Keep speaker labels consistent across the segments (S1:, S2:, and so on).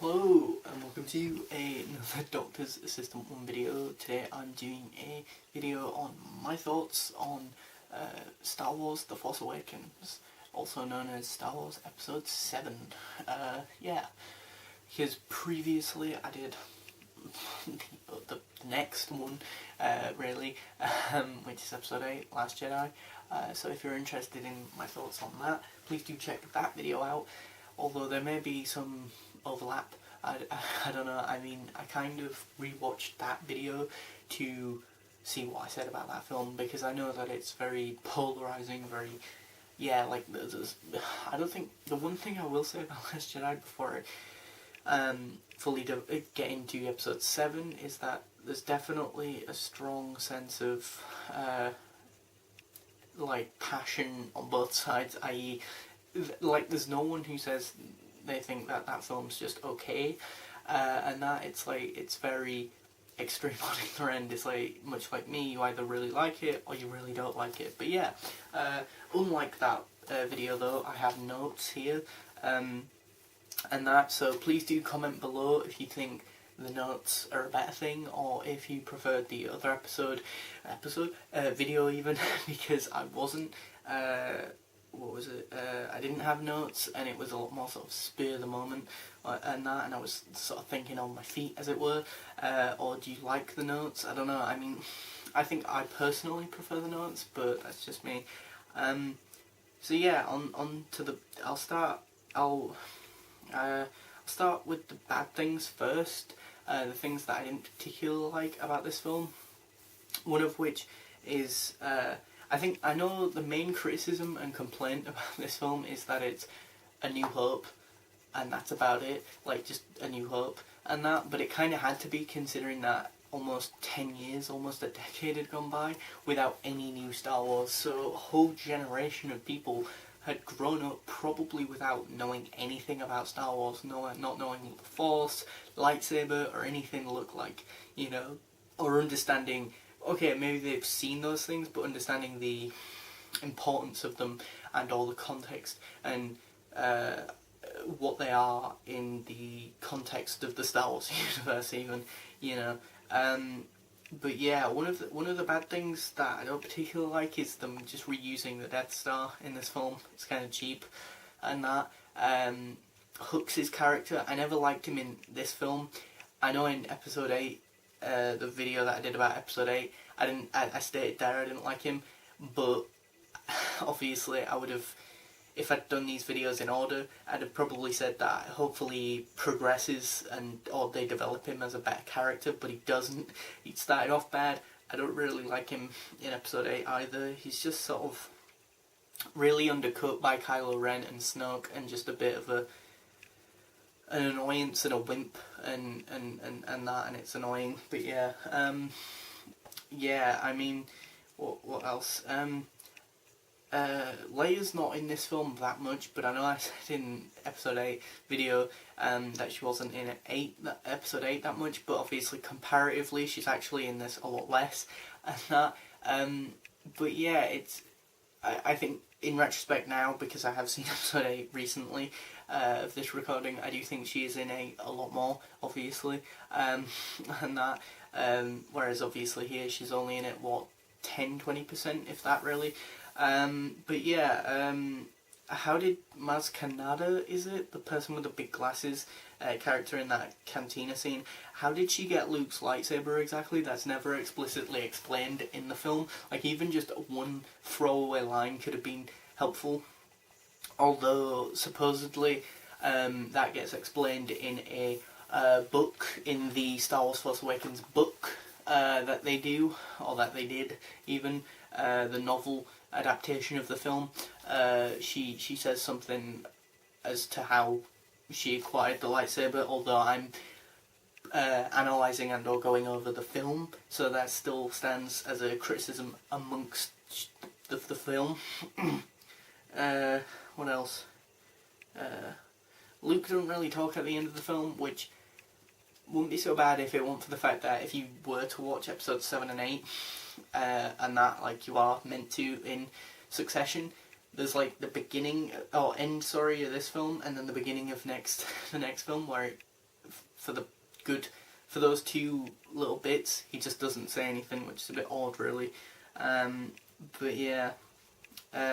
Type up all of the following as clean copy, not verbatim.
S1: Hello and welcome to another Doctor's Assistant 1 video. Today I'm doing a video on my thoughts on Star Wars The Force Awakens, also known as Star Wars Episode 7. Because previously I did the next one, which is Episode 8, Last Jedi. So if you're interested in my thoughts on that, please do check that video out. Although there may be some overlap, I don't know. I mean, I kind of rewatched that video to see what I said about that film, because I know that it's very polarising, I don't think, the one thing I will say about Last Jedi before I fully get into Episode 7 is that there's definitely a strong sense of passion on both sides, i.e. there's no one who says they think that that film's just okay, and that it's very extreme on either end. It's much like me, you either really like it or you really don't like it. But yeah, unlike that video though, I have notes here, and that, so please do comment below if you think the notes are a better thing, or if you preferred the other video even, because I wasn't, I didn't have notes, and it was a lot more sort of spur of the moment, and I was sort of thinking on my feet, as it were. Or do you like the notes? I don't know. I mean, I think I personally prefer the notes, but that's just me. So yeah, on to the. I'll start with the bad things first. The things that I didn't particularly like about this film. One of which is, I know the main criticism and complaint about this film is that it's A New Hope, and that's about it, just A New Hope and that, but it kind of had to be, considering that almost 10 years, almost a decade had gone by without any new Star Wars, so a whole generation of people had grown up probably without knowing anything about Star Wars, not knowing what the Force, lightsaber or anything looked like, or understanding. Okay, maybe they've seen those things, but understanding the importance of them and all the context and what they are in the context of the Star Wars universe, even, But yeah, one of the bad things that I don't particularly like is them just reusing the Death Star in this film. It's kind of cheap, and that. Hooks' character, I never liked him in this film. I know in Episode 8. The video that I did about Episode 8, I stated there I didn't like him, but obviously I would have, if I'd done these videos in order, I'd have probably said that hopefully he progresses or they develop him as a better character, but he doesn't. He started off bad. I don't really like him in Episode 8 either. He's just sort of really undercut by Kylo Ren and Snoke, and just a bit of an annoyance and a wimp and that, and it's annoying. But yeah, I mean, what else? Leia's not in this film that much, but I know I said in Episode 8 video that she wasn't in Episode 8 that much, but obviously comparatively she's actually in this a lot less, and that. But yeah, I think in retrospect now, because I have seen Episode 8 recently of this recording, I do think she is in a lot more, obviously, and that, whereas obviously here she's only in it, 10-20%, if that really. But yeah, how did Maz Kanata, is it? The person with the big glasses, character in that cantina scene, how did she get Luke's lightsaber exactly? That's never explicitly explained in the film. Even just one throwaway line could have been helpful. Although, supposedly, that gets explained in a book, in the Star Wars Force Awakens book that they do, or that they did even, the novel adaptation of the film. She says something as to how she acquired the lightsaber, although I'm analysing and or going over the film, so that still stands as a criticism amongst the film. What else? Luke doesn't really talk at the end of the film, which wouldn't be so bad if it weren't for the fact that if you were to watch Episodes 7 and 8, and that you are meant to in succession, there's the beginning or end, sorry, of this film, and then the beginning of the next film, where for the good, for those two little bits, he just doesn't say anything, which is a bit odd, really. But yeah,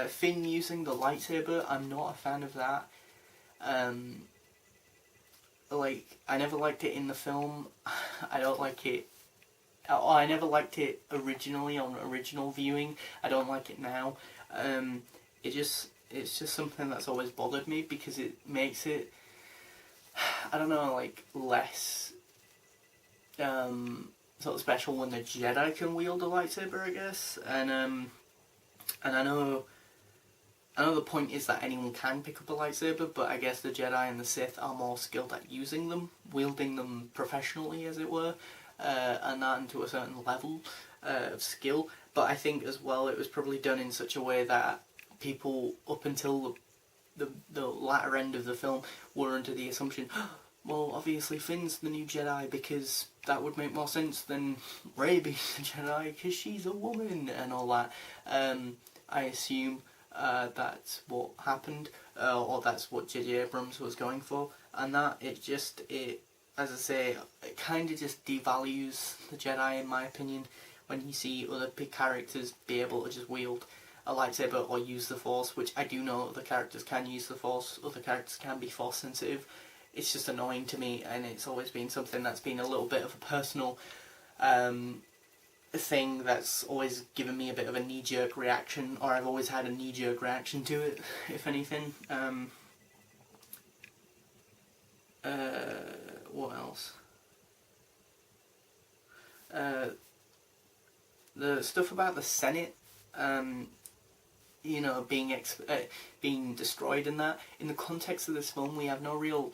S1: Finn using the lightsaber, I'm not a fan of that. Like, I never liked it in the film. I don't like it. I never liked it originally on original viewing. I don't like it now. It's just something that's always bothered me because it makes it, I don't know, like less sort of special when the Jedi can wield a lightsaber, I guess. And I know the point is that anyone can pick up a lightsaber, but I guess the Jedi and the Sith are more skilled at using them, wielding them professionally, as it were, and that to a certain level of skill. But I think as well it was probably done in such a way that people up until the latter end of the film were under the assumption, well, obviously Finn's the new Jedi because that would make more sense than Rey being the Jedi because she's a woman and all that. I assume that's what happened, or that's what J.J. Abrams was going for, and that it as I say, it kind of just devalues the Jedi, in my opinion, when you see other big characters be able to just wield a lightsaber or use the Force, which I do know other characters can use the Force, other characters can be Force sensitive. It's just annoying to me, and it's always been something that's been a little bit of a personal thing that's always given me a bit of a knee-jerk reaction, or I've always had a knee-jerk reaction to it, if anything. What else? The stuff about the Senate, you know, being destroyed and that. In the context of this film, we have no real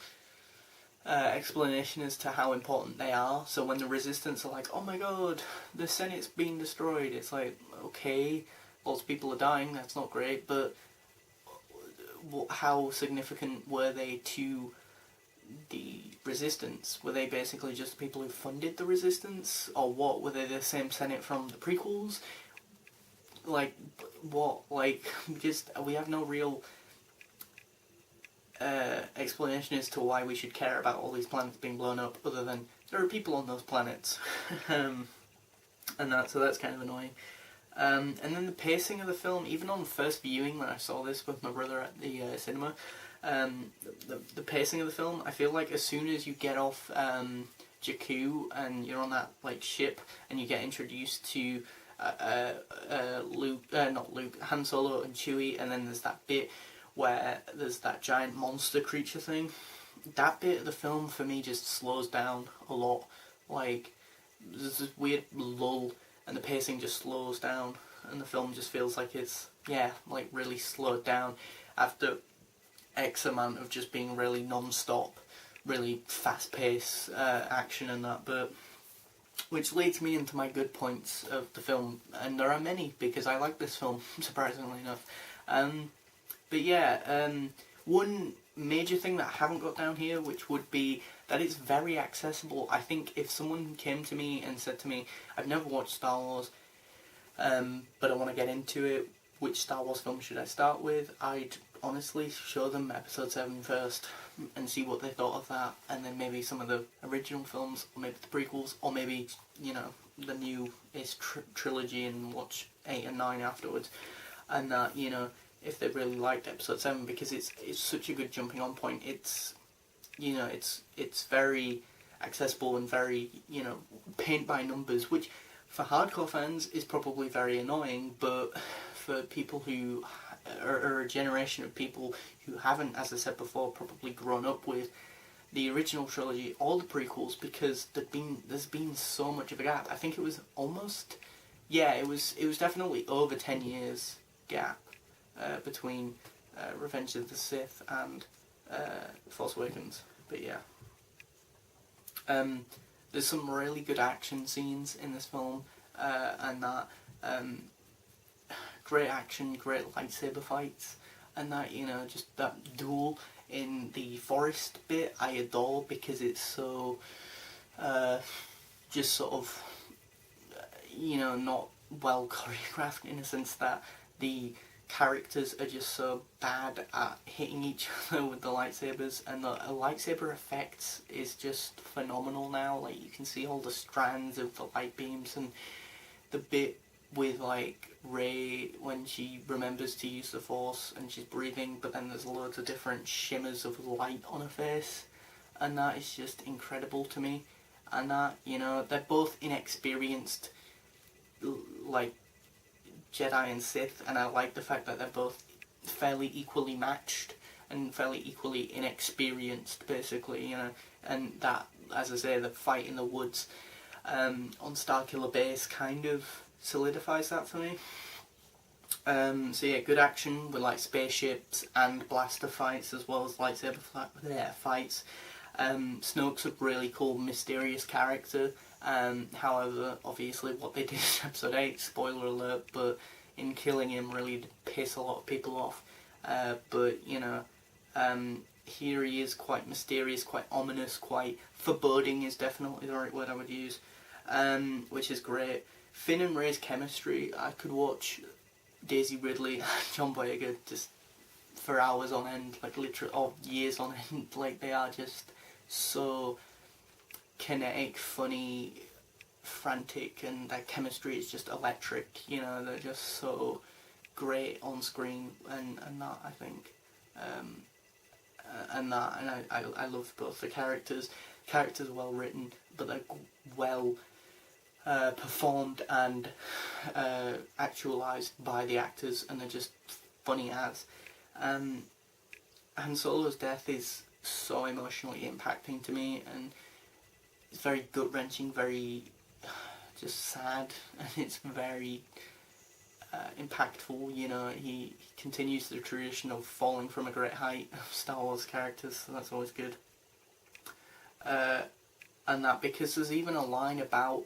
S1: explanation as to how important they are. So when the Resistance are like, oh my god, the Senate's being destroyed, it's like, okay, lots of people are dying, that's not great, but how significant were they to the Resistance? Were they basically just the people who funded the Resistance, or what? Were they the same Senate from the prequels? Like, what? Like, we have no real explanation as to why we should care about all these planets being blown up, other than there are people on those planets. So that's kind of annoying. And then the pacing of the film, even on first viewing when I saw this with my brother at the cinema, the pacing of the film, I feel like as soon as you get off Jakku and you're on that like ship and you get introduced to Han Solo and Chewie, and then there's that bit where there's that giant monster creature thing, that bit of the film for me just slows down a lot. Like, there's this weird lull and the pacing just slows down and the film just feels like it's, like really slowed down after X amount of just being really non-stop, really fast-paced action and that. But which leads me into my good points of the film, and there are many because I like this film, surprisingly enough. One major thing that I haven't got down here, which would be that it's very accessible. I think if someone came to me and said to me, I've never watched Star Wars, but I want to get into it, which Star Wars film should I start with? I'd honestly show them Episode 7 first and see what they thought of that, and then maybe some of the original films, or maybe the prequels, or maybe, the new-ish trilogy and watch 8 and 9 afterwards. And that, if they really liked Episode 7, because it's such a good jumping on point. It's, it's very accessible and very, paint by numbers, which for hardcore fans is probably very annoying, but for people who are a generation of people who haven't, as I said before, probably grown up with the original trilogy or the prequels, because there's been so much of a gap. I think it was almost, it was definitely over 10 years gap between Revenge of the Sith and Force Awakens. But there's some really good action scenes in this film, and that great action, great lightsaber fights, and that, just that duel in the forest bit I adore, because it's so just sort of not well choreographed, in a sense that the characters are just so bad at hitting each other with the lightsabers, and the lightsaber effects is just phenomenal now. Like, you can see all the strands of the light beams, and the bit with like Rey when she remembers to use the Force and she's breathing, but then there's loads of different shimmers of light on her face, and that is just incredible to me. And that, you know, they're both inexperienced, like, Jedi and Sith, and I like the fact that they're both fairly equally matched and fairly equally inexperienced, basically, you know. And that, as I say, the fight in the woods on Starkiller Base kind of solidifies that for me. So yeah, good action with like spaceships and blaster fights as well as lightsaber fights. Snoke's a really cool, mysterious character. However, obviously what they did in episode 8, spoiler alert, but in killing him really did piss a lot of people off. But, you know, here he is quite mysterious, quite ominous, quite foreboding is definitely the right word I would use, which is great. Finn and Rey's chemistry, I could watch Daisy Ridley and John Boyega just for hours on end, like literally, or years on end. Like, they are just so kinetic, funny, frantic, and their chemistry is just electric, you know. They're just so great on screen, and that, I think, and I love both the characters. Characters are well written, but they're well performed and actualised by the actors, and they're just funny as. Han Solo's death is so emotionally impacting to me, and it's very gut-wrenching, very just sad, and it's very impactful, you know. He continues the tradition of falling from a great height of Star Wars characters, so that's always good. And that, because there's even a line about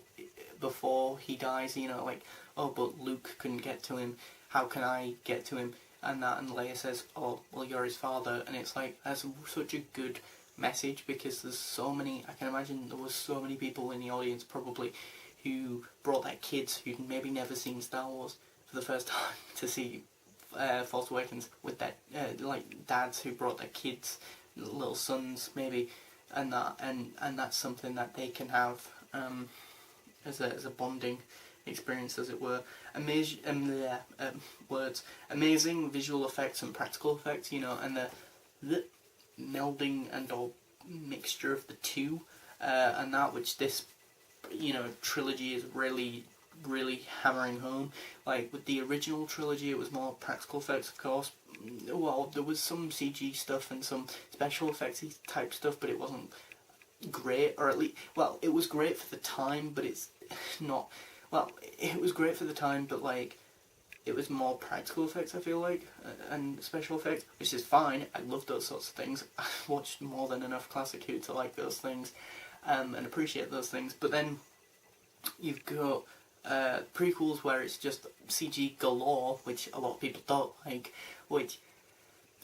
S1: before he dies, you know, like, oh, but Luke couldn't get to him, how can I get to him? And that, and Leia says, oh, well, you're his father, and it's like, that's such a good message, because there's so many, I can imagine there was so many people in the audience probably who brought their kids who'd maybe never seen Star Wars for the first time to see Force Awakens, with their like dads who brought their kids, little sons maybe, and that's something that they can have as a bonding experience, as it were. Amazing visual effects and practical effects, you know, and the melding and or mixture of the two, and that which this, you know, trilogy is really hammering home. Like, with the original trilogy, it was more practical effects, of course. Well, there was some CG stuff and some special effects type stuff, but it wasn't great, or at least, well, it was great for the time, but it's not, well, it was great for the time, but like, it was more practical effects, I feel like, and special effects, which is fine. I love those sorts of things. I've watched more than enough Classic Who to like those things, and appreciate those things. But then you've got prequels where it's just CG galore, which a lot of people don't like, which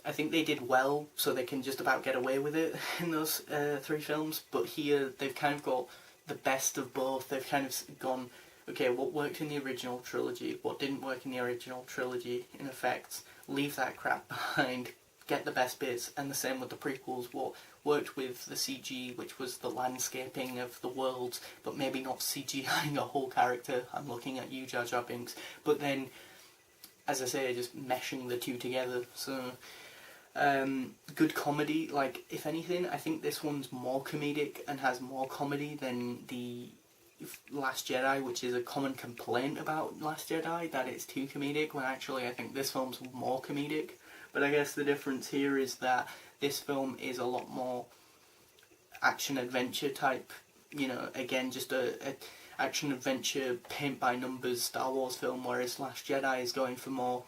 S1: I think they did well, so they can just about get away with it in those 3 films. But here, they've kind of got the best of both. They've kind of gone, okay, what worked in the original trilogy, what didn't work in the original trilogy in effects, leave that crap behind, get the best bits, and the same with the prequels, what worked with the CG, which was the landscaping of the worlds, but maybe not CGIing a whole character. I'm looking at you, Jar Jar Binks. But then, as I say, just meshing the two together. So, good comedy. Like, if anything, I think this one's more comedic and has more comedy than the Last Jedi, which is a common complaint about Last Jedi, that it's too comedic, when actually I think this film's more comedic. But I guess the difference here is that this film is a lot more action-adventure type, you know, again, just a action-adventure, paint-by-numbers Star Wars film, whereas Last Jedi is going for more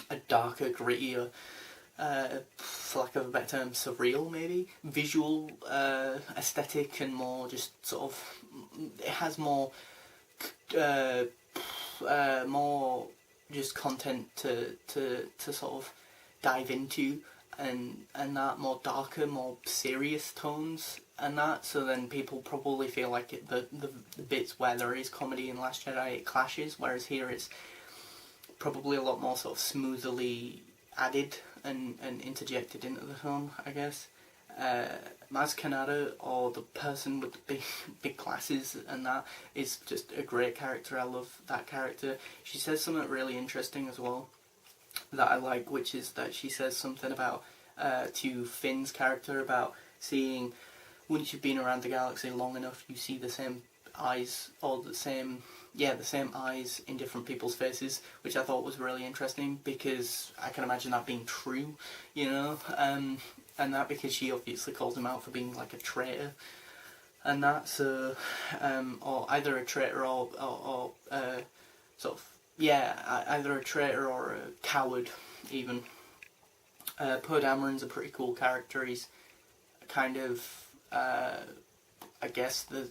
S1: a darker, grittier, for lack of a better term, surreal, maybe, visual aesthetic, and more just sort of, it has more more just content to sort of dive into, and that more darker, more serious tones and that. So then people probably feel like the bits where there is comedy in Last Jedi, it clashes, whereas here it's probably a lot more sort of smoothly added and interjected into the film, I guess. Maz Kanata, or the person with the big glasses, and that is just a great character. I love that character. She says something really interesting as well that I like, which is that she says something about to Finn's character about seeing, once you've been around the galaxy long enough, you see the same eyes, or the same eyes in different people's faces, which I thought was really interesting, because I can imagine that being true, you know, and that because she obviously calls him out for being like a traitor, and that, so, or either a traitor or sort of, yeah, either a traitor or a coward, even. Poe Dameron's a pretty cool character. He's kind of, I guess, the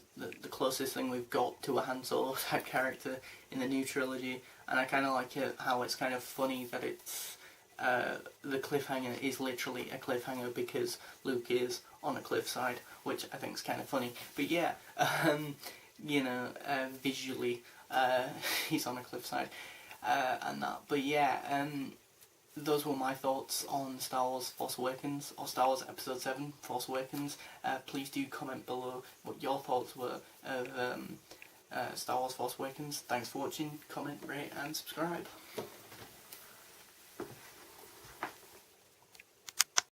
S1: closest thing we've got to a Han Solo type character in the new trilogy, and I kind of like it how it's kind of funny that it's the cliffhanger is literally a cliffhanger because Luke is on a cliffside, which I think is kind of funny. But yeah, you know, visually, he's on a cliffside, and that. But yeah, those were my thoughts on Star Wars Force Awakens, or Star Wars Episode 7 Force Awakens. Please do comment below what your thoughts were of Star Wars Force Awakens. Thanks for watching, comment, rate and subscribe.